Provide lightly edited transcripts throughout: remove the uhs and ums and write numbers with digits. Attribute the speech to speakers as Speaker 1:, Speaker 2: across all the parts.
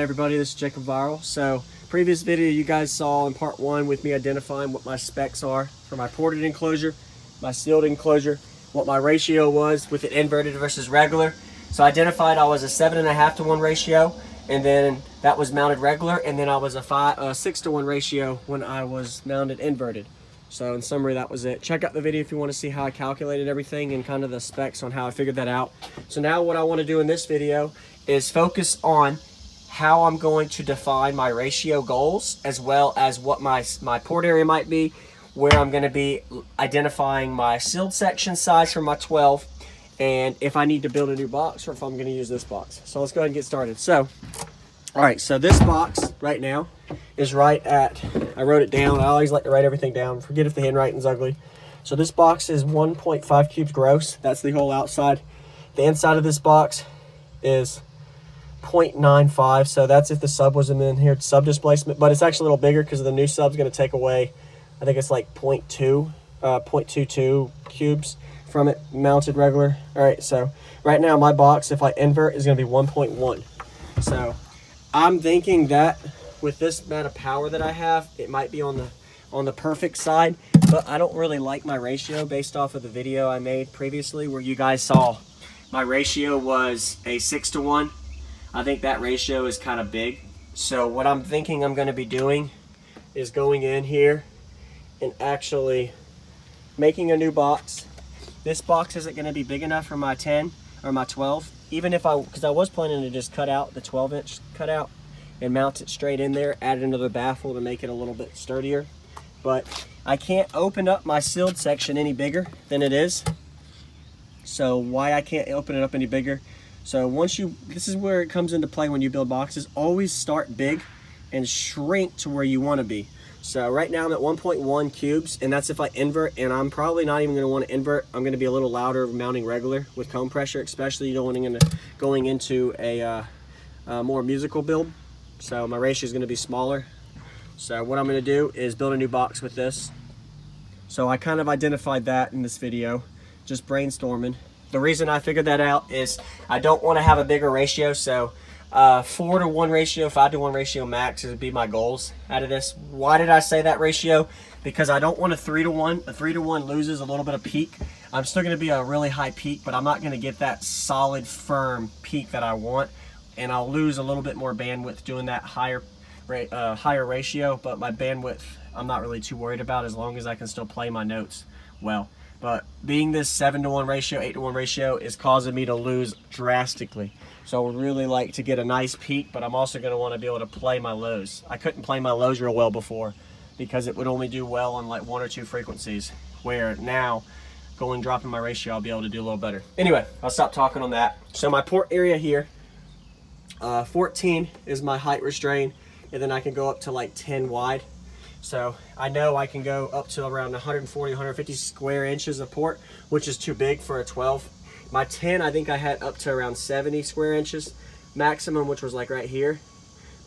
Speaker 1: everybody, this is Jacob Viral. So previous video you guys saw in part 1 with me identifying what my specs are for my ported enclosure, my sealed enclosure, what my ratio was with it inverted versus regular. So I identified I was a 7.5 to 1 ratio, and then that was mounted regular, and then I was a 6 to 1 ratio when I was mounted inverted. So in summary, that was it. Check out the video if you want to see how I calculated everything and kind of the specs on how I figured that out. So now what I want to do in this video is focus on how I'm going to define my ratio goals, as well as what my port area might be, where I'm going to be identifying my sealed section size for my 12, and if I need to build a new box or if I'm going to use this box. So let's go ahead and get started. So, all right, so this box right now is right at, I wrote it down. I always like to write everything down. Forget if the handwriting's ugly. So this box is 1.5 cubes gross. That's the whole outside. The inside of this box is 0.95. So that's if the sub was in here, sub displacement. But it's actually a little bigger because the new sub's going to take away, I think it's like 0.22 cubes from it mounted regular. All right, so right now my box, if I invert, is going to be 1.1. So I'm thinking that with this amount of power that I have, it might be on the perfect side, but I don't really like my ratio based off of the video I made previously where you guys saw my ratio was a 6 to 1. I think that ratio is kind of big. So what I'm thinking I'm going to be doing is going in here and actually making a new box. This box isn't going to be big enough for my 10 or my 12. Even if because I was planning to just cut out the 12-inch cutout and mount it straight in there, add another baffle to make it a little bit sturdier. But I can't open up my sealed section any bigger than it is. So why I can't open it up any bigger? So this is where it comes into play when you build boxes. Always start big and shrink to where you want to be. So right now I'm at 1.1 cubes, and that's if I invert, and I'm probably not even going to want to invert. I'm going to be a little louder mounting regular with comb pressure, especially going into a more musical build. So my ratio is going to be smaller. So what I'm going to do is build a new box with this. So I kind of identified that in this video, just brainstorming. The reason I figured that out is I don't want to have a bigger ratio, so 4 to 1 ratio, 5 to 1 ratio max would be my goals out of this. Why did I say that ratio? Because I don't want a 3 to 1. A 3 to 1 loses a little bit of peak. I'm still going to be a really high peak, but I'm not going to get that solid, firm peak that I want, and I'll lose a little bit more bandwidth doing that higher ratio. But my bandwidth, I'm not really too worried about as long as I can still play my notes well. But being this 7 to 1 ratio, 8 to 1 ratio is causing me to lose drastically. So I would really like to get a nice peak, but I'm also going to want to be able to play my lows. I couldn't play my lows real well before because it would only do well on like 1 or 2 frequencies, where now dropping my ratio, I'll be able to do a little better. Anyway, I'll stop talking on that. So my port area here, 14 is my height restraint, and then I can go up to like 10 wide. So I know I can go up to around 140, 150 square inches of port, which is too big for a 12. My 10, I think I had up to around 70 square inches maximum, which was like right here.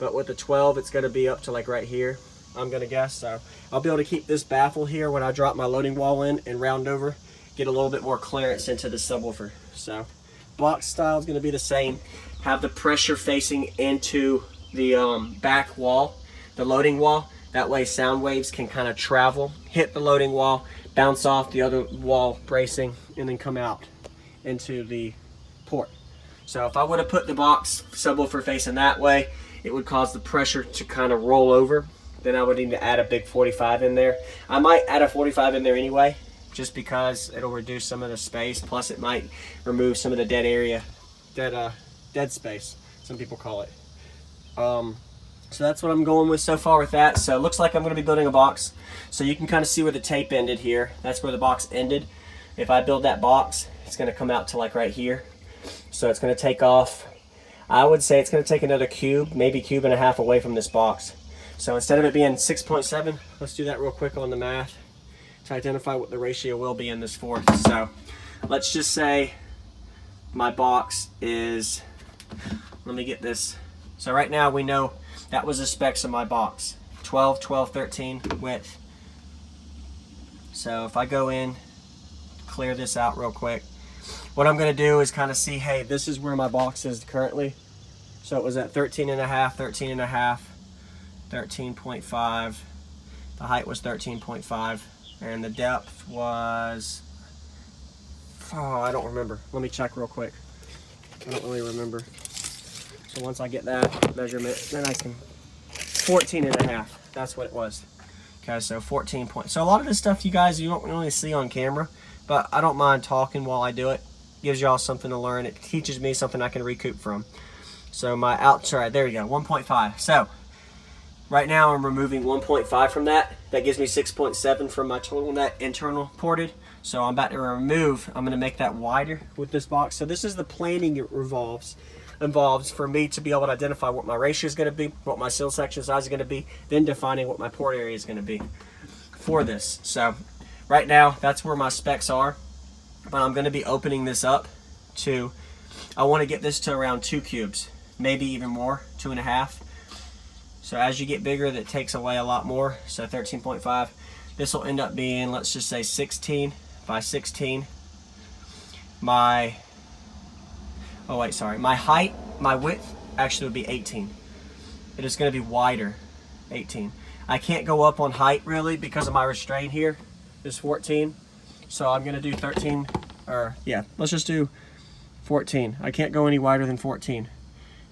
Speaker 1: But with the 12, it's going to be up to like right here, I'm going to guess. So I'll be able to keep this baffle here when I drop my loading wall in and round over, get a little bit more clearance into the subwoofer. So box style is going to be the same. Have the pressure facing into the back wall, the loading wall. That way sound waves can kind of travel, hit the loading wall, bounce off the other wall bracing, and then come out into the port. So if I would have put the box subwoofer facing that way, it would cause the pressure to kind of roll over. Then I would need to add a big 45 in there. I might add a 45 in there anyway, just because it'll reduce some of the space. Plus it might remove some of the dead area, dead space, some people call it. So that's what I'm going with so far with that. So it looks like I'm going to be building a box. So you can kind of see where the tape ended here. That's where the box ended. If I build that box, it's going to come out to like right here. So it's going to take off, I would say it's going to take another cube, maybe cube and a half away from this box. So instead of it being 6.7, let's do that real quick on the math to identify what the ratio will be in this fourth. So let's just say my box is, let me get this. So right now we know that was the specs of my box. 12, 12, 13 width. So if I go in, clear this out real quick. What I'm going to do is kind of see, hey, this is where my box is currently. So it was at 13 and a half, 13 and a half, 13.5. The height was 13.5, and the depth was, oh, I don't remember. Let me check real quick. I don't really remember. So once I get that measurement, then I can, 14 and a half. That's what it was. Okay, so 14 points. So a lot of this stuff, you guys, you don't really see on camera, but I don't mind talking while I do it. Gives y'all something to learn. It teaches me something I can recoup from. So my outside, there you go, 1.5. So right now I'm removing 1.5 from that. That gives me 6.7 from my total net internal ported. So I'm about to remove, I'm gonna make that wider with this box. So this is the planning it involves for me to be able to identify what my ratio is gonna be, what my seal section size is gonna be, then defining what my port area is gonna be for this. So right now, that's where my specs are, but I'm gonna be opening this up to, I wanna get this to around 2 cubes, maybe even more, 2.5. So as you get bigger, that takes away a lot more. So 13.5, this will end up being, let's just say 16 by 16. My height, my width actually would be 18. It is gonna be wider, 18. I can't go up on height really because of my restraint here is 14. So I'm gonna do 13, or yeah, let's just do 14. I can't go any wider than 14.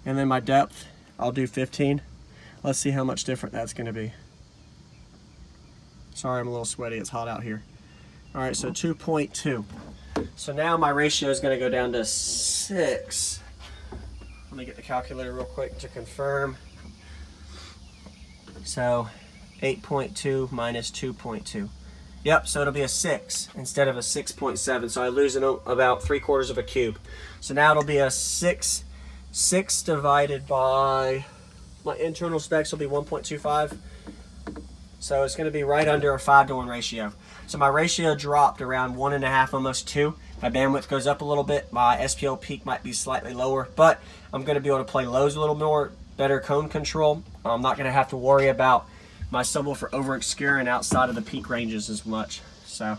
Speaker 1: And then my depth, I'll do 15. Let's see how much different that's gonna be. Sorry, I'm a little sweaty, it's hot out here. All right, so 2.2. So now my ratio is gonna go down to 6. Let me get the calculator real quick to confirm. So 8.2 minus 2.2. Yep, so it'll be a 6 instead of a 6.7. So I lose about 3/4 of a cube. So now it'll be a 6 divided by, my internal specs will be 1.25. So it's gonna be right under a 5-to-1 ratio. So my ratio dropped around 1.5, almost 2. My bandwidth goes up a little bit. My SPL peak might be slightly lower, but I'm gonna be able to play lows a little more, better cone control. I'm not gonna have to worry about my subwoofer over obscuring outside of the peak ranges as much. So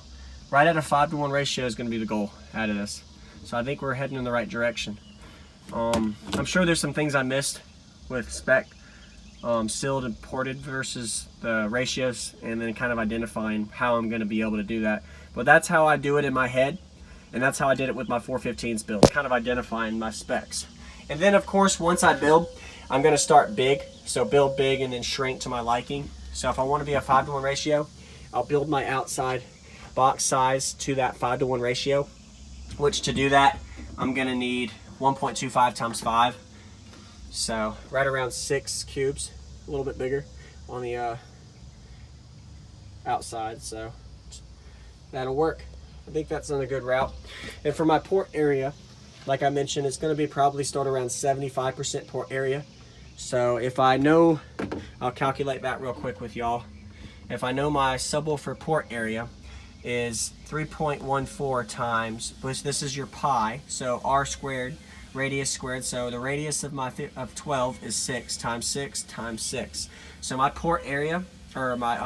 Speaker 1: right at a 5-to-1 ratio is gonna be the goal out of this. So I think we're heading in the right direction. I'm sure there's some things I missed with spec, sealed and ported versus the ratios, and then kind of identifying how I'm going to be able to do that. But that's how I do it in my head, and that's how I did it with my 415s build, kind of identifying my specs. And then of course, once I build, I'm going to start big. So build big and then shrink to my liking. So if I want to be a 5-to-1 ratio, I'll build my outside box size to that 5-to-1 ratio, which to do that, I'm going to need 1.25 times 5. So right around 6 cubes, a little bit bigger on the outside. So that'll work. I think that's on a good route. And for my port area, like I mentioned, it's going to be probably start around 75% port area. So if I know, I'll calculate that real quick with y'all. If I know my subwoofer port area is 3.14 times, which this is your pi, so r squared, radius squared. So the radius of my 12 is 6 times 6 times 6. So my port area, or my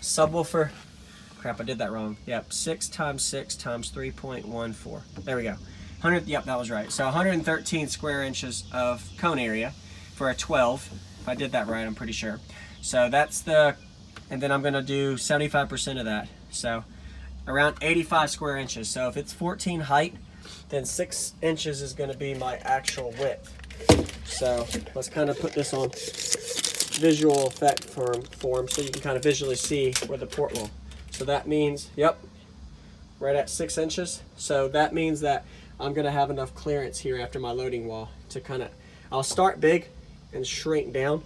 Speaker 1: subwoofer, crap, I did that wrong. Yep, 6 times 6 times 3.14. There we go. 100. Yep, that was right. So 113 square inches of cone area for a 12. If I did that right, I'm pretty sure. So that's the, and then I'm going to do 75% of that. So around 85 square inches. So if it's 14 height, then 6 inches is going to be my actual width. So let's kind of put this on visual effect form so you can kind of visually see where the port will. So that means, yep, right at 6 inches. So that means that I'm going to have enough clearance here after my loading wall to kind of, I'll start big and shrink down.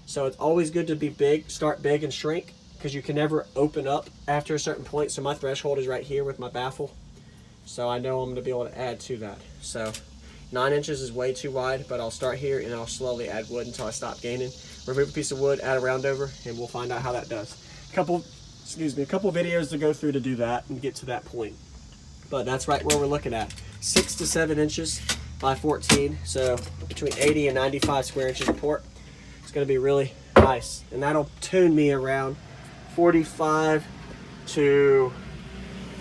Speaker 1: So it's always good to be big, start big and shrink, because you can never open up after a certain point. So my threshold is right here with my baffle. So I know I'm going to be able to add to that. So 9 inches is way too wide, but I'll start here and I'll slowly add wood until I stop gaining. Remove a piece of wood, add a round over, and we'll find out how that does. A couple videos to go through to do that and get to that point. But that's right where we're looking at. 6 to 7 inches by 14. So between 80 and 95 square inches of port. It's going to be really nice. And that'll tune me around 45 to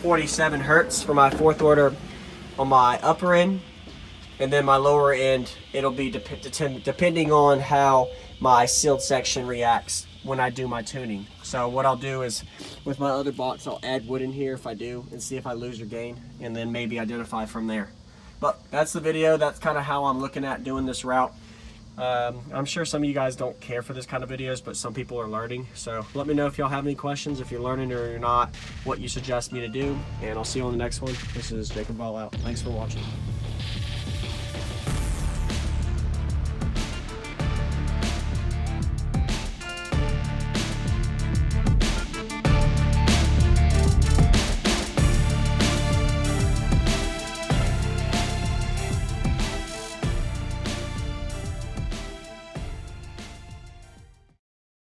Speaker 1: 47 hertz for my 4th order on my upper end, And then my lower end, it'll be depending on how my sealed section reacts when I do my tuning. So what I'll do is, with my other box, I'll add wood in here if I do, and see if I lose or gain, and then maybe identify from there. But that's the video. That's kind of how I'm looking at doing this route. I'm sure some of you guys don't care for this kind of videos, but some people are learning. So let me know if y'all have any questions, if you're learning or you're not, what you suggest me to do, and I'll see you on the next one. This is Jacob Ball out. Thanks for watching.